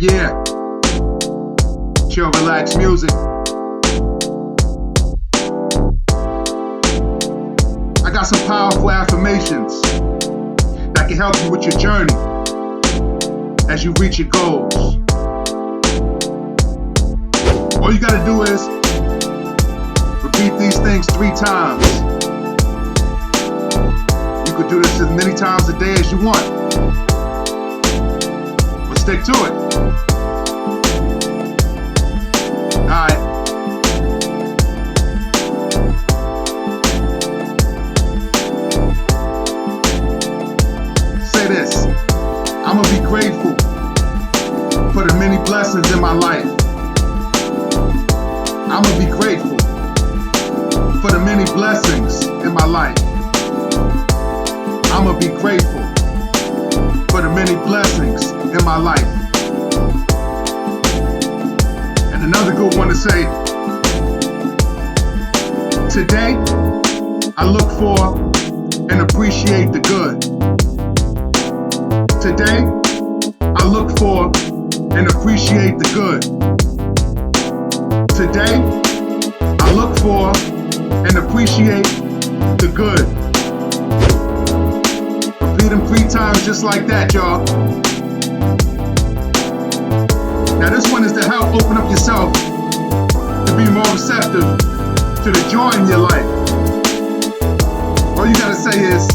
Yeah. Chill, relax music. I got some powerful affirmations that can help you with your journey as you reach your goals. All you gotta do is repeat these things 3 times. You could do this as many times a day as you want, but stick to it. Alright. Say this. I'm gonna be grateful for the many blessings in my life. I'm gonna be grateful for the many blessings in my life. I'm gonna be grateful for the many blessings in my life. And another good one to say, today I look for and appreciate the good. Today I look for and appreciate the good. Today I look for and appreciate the good. Repeat them 3 times just like that, y'all. Now this one is to help open up yourself to be more receptive to the joy in your life. All you gotta say is,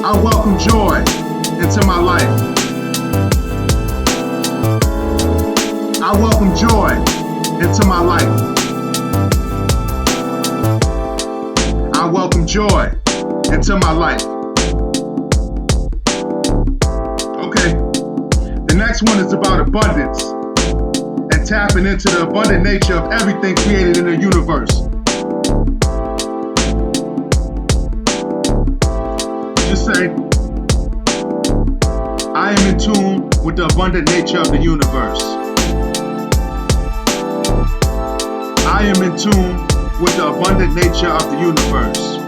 I welcome joy into my life. I welcome joy into my life. I welcome joy into my life. Okay, the next one is about abundance and tapping into the abundant nature of everything created in the universe. Just say, I am in tune with the abundant nature of the universe. I am in tune with the abundant nature of the universe.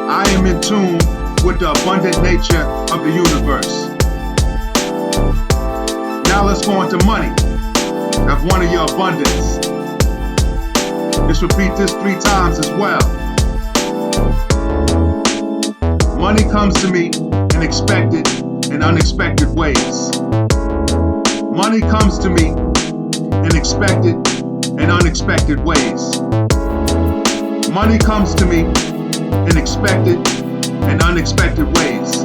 I am in tune with the abundant nature of the universe. Now let's go into money. Have one of your abundance. Just repeat this 3 times as well. Money comes to me in expected and unexpected ways. Money comes to me in expected and unexpected ways. Money comes to me in expected and unexpected ways.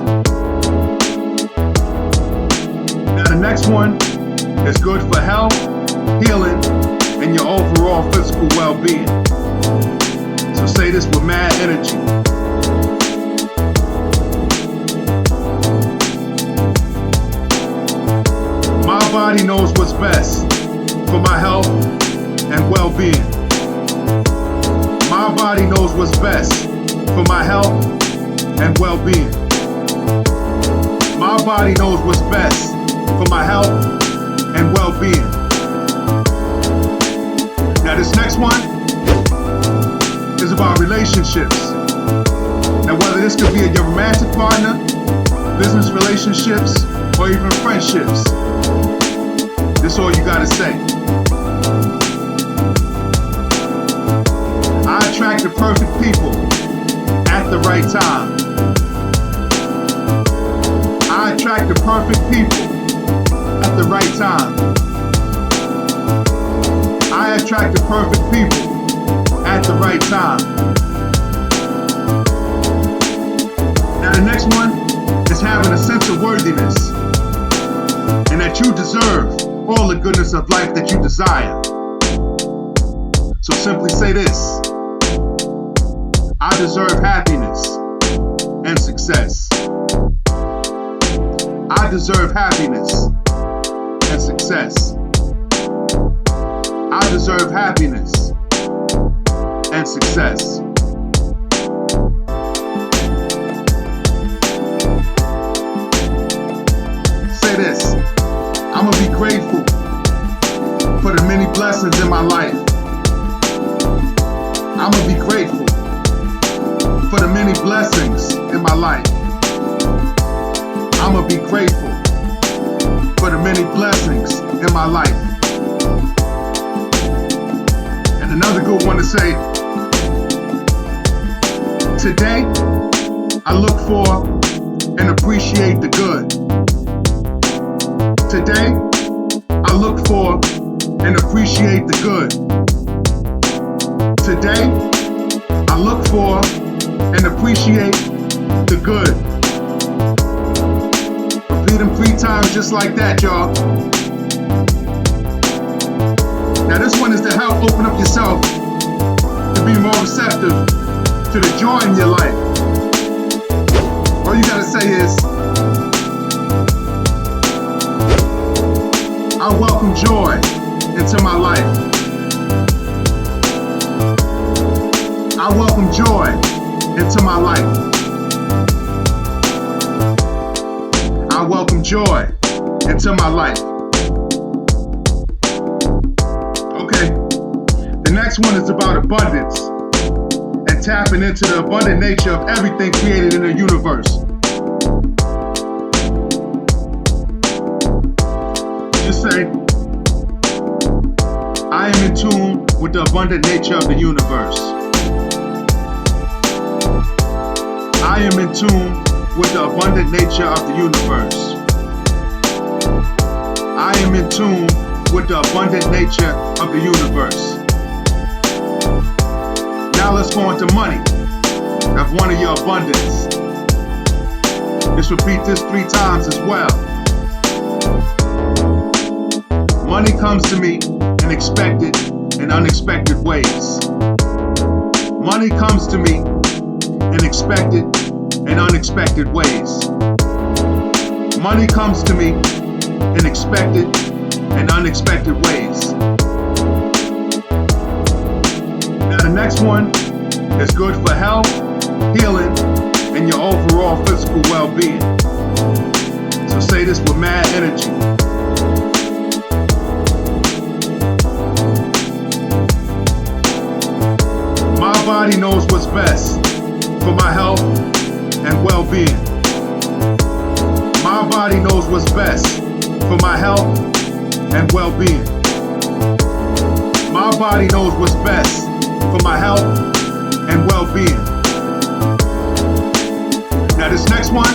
Now the next one is good for health, healing, and your overall physical well-being. So say this with mad energy. My body knows what's best for my health and well-being. My body knows what's best for my health and well-being. My body knows what's best for my health and well-being. Now this next one is about relationships. Now whether this could be your romantic partner, business relationships, or even friendships, this is all you gotta say. I attract the perfect people at the right time. I attract the perfect people at the right time. I attract the perfect people at the right time. Now the next one is having a sense of worthiness and that you deserve all the goodness of life that you desire. So simply say this: I deserve happiness and success. I deserve happiness and success. I deserve happiness and success. Say this: I'm gonna be grateful for the many blessings in my life. I'm gonna be grateful for the many blessings in my life. I'ma be grateful for the many blessings in my life. And another good one to say, today, I look for and appreciate the good. Today, I look for and appreciate the good. Today, I look for and appreciate the good. Repeat them 3 times just like that, y'all. Now this one is to help open up yourself to be more receptive to the joy in your life. All you gotta say is, I welcome joy into my life. I welcome joy into my life. I welcome joy into my life. Okay, the next one is about abundance and tapping into the abundant nature of everything created in the universe. Just say, I am in tune with the abundant nature of the universe. I am in tune with the abundant nature of the universe. I am in tune with the abundant nature of the universe. Now let's go into money. Have one of your abundance. Just repeat this 3 times as well. Money comes to me in expected and unexpected ways. Money comes to me in expected and unexpected ways. Money comes to me in expected and unexpected ways. Now the next one is good for health, healing, and your overall physical well-being. So say this with mad energy. My body knows what's best for my health and well-being. My body knows what's best for my health and well-being. My body knows what's best for my health and well-being. Now this next one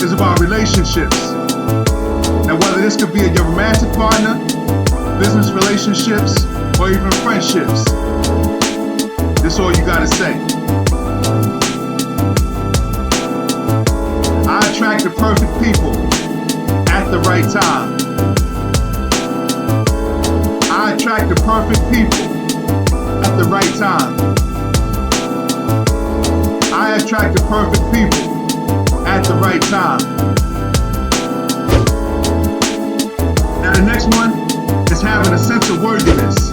is about relationships. Now whether this could be your romantic partner, business relationships, or even friendships, this is all you gotta say. I attract the perfect people at the right time. I attract the perfect people at the right time. I attract the perfect people at the right time. Now the next one is having a sense of worthiness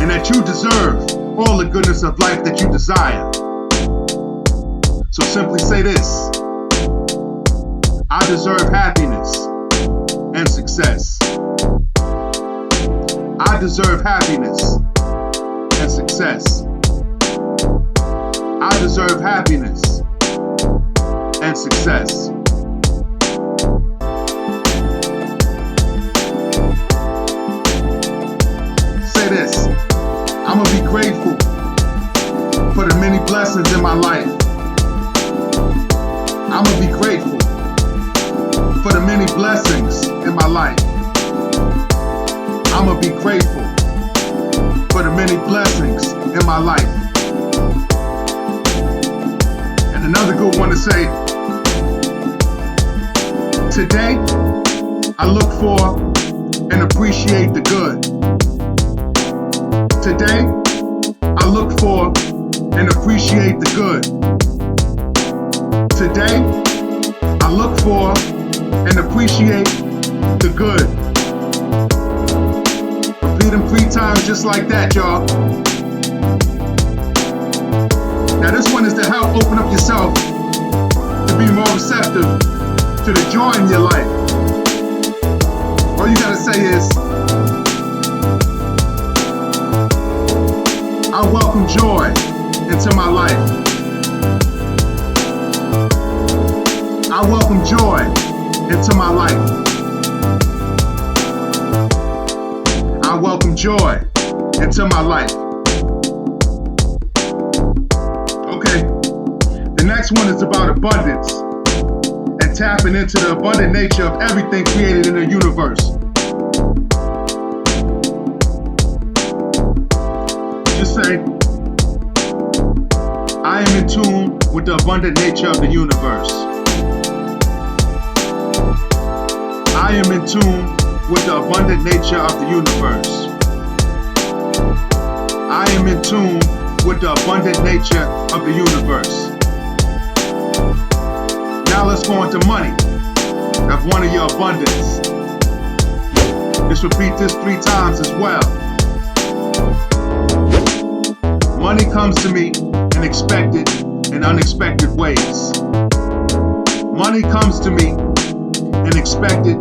and that you deserve all the goodness of life that you desire. So simply say this: I deserve happiness and success. I deserve happiness and success. I deserve happiness and success. Say this: I'ma be grateful for the many blessings in my life. I'ma be grateful for the many blessings in my life. I'ma be grateful for the many blessings in my life. And another good one to say, today, I look for and appreciate the good. Today, I look for and appreciate the good. Today, I look for and appreciate the good. Repeat them 3 times just like that, y'all. Now this one is to help open up yourself to be more receptive to the joy in your life. All you gotta say is, I welcome joy into my life. I welcome joy into my life. I welcome joy into my life. Okay, the next one is about abundance and tapping into the abundant nature of everything created in the universe. Just say, I am in tune with the abundant nature of the universe. I am in tune with the abundant nature of the universe. I am in tune with the abundant nature of the universe. Now let's go into money. Have one of your abundance. Just repeat this 3 times as well. Money comes to me in expected and unexpected ways. Money comes to me in expected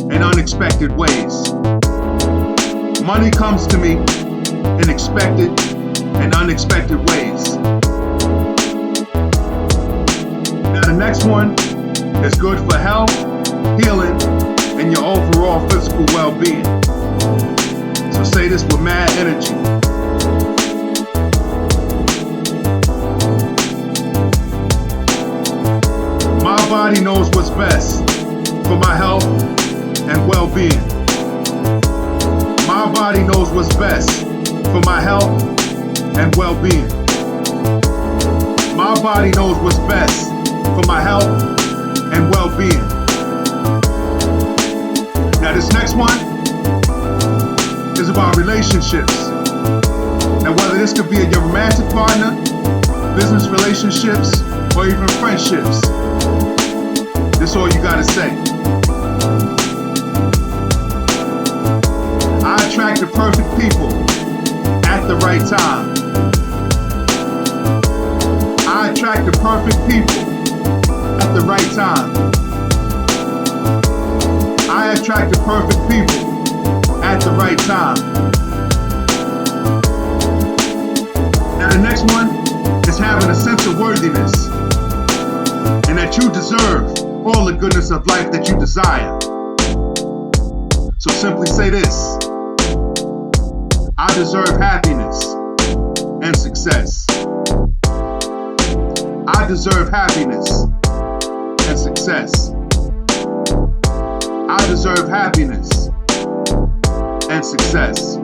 and unexpected ways. Money comes to me in expected and unexpected ways. Now the next one is good for health, healing, and your overall physical well-being. So say this with mad energy. My body knows what's best for my health and well-being. My body knows what's best for my health and well-being. My body knows what's best for my health and well-being. Now this next one is about relationships. Now whether this could be your romantic partner, business relationships, or even friendships, this is all you gotta say. I attract the perfect people at the right time. I attract the perfect people at the right time. I attract the perfect people at the right time. Now the next one is having a sense of worthiness and that you deserve all the goodness of life that you desire. So simply say this: I deserve happiness and success. I deserve happiness and success. I deserve happiness and success.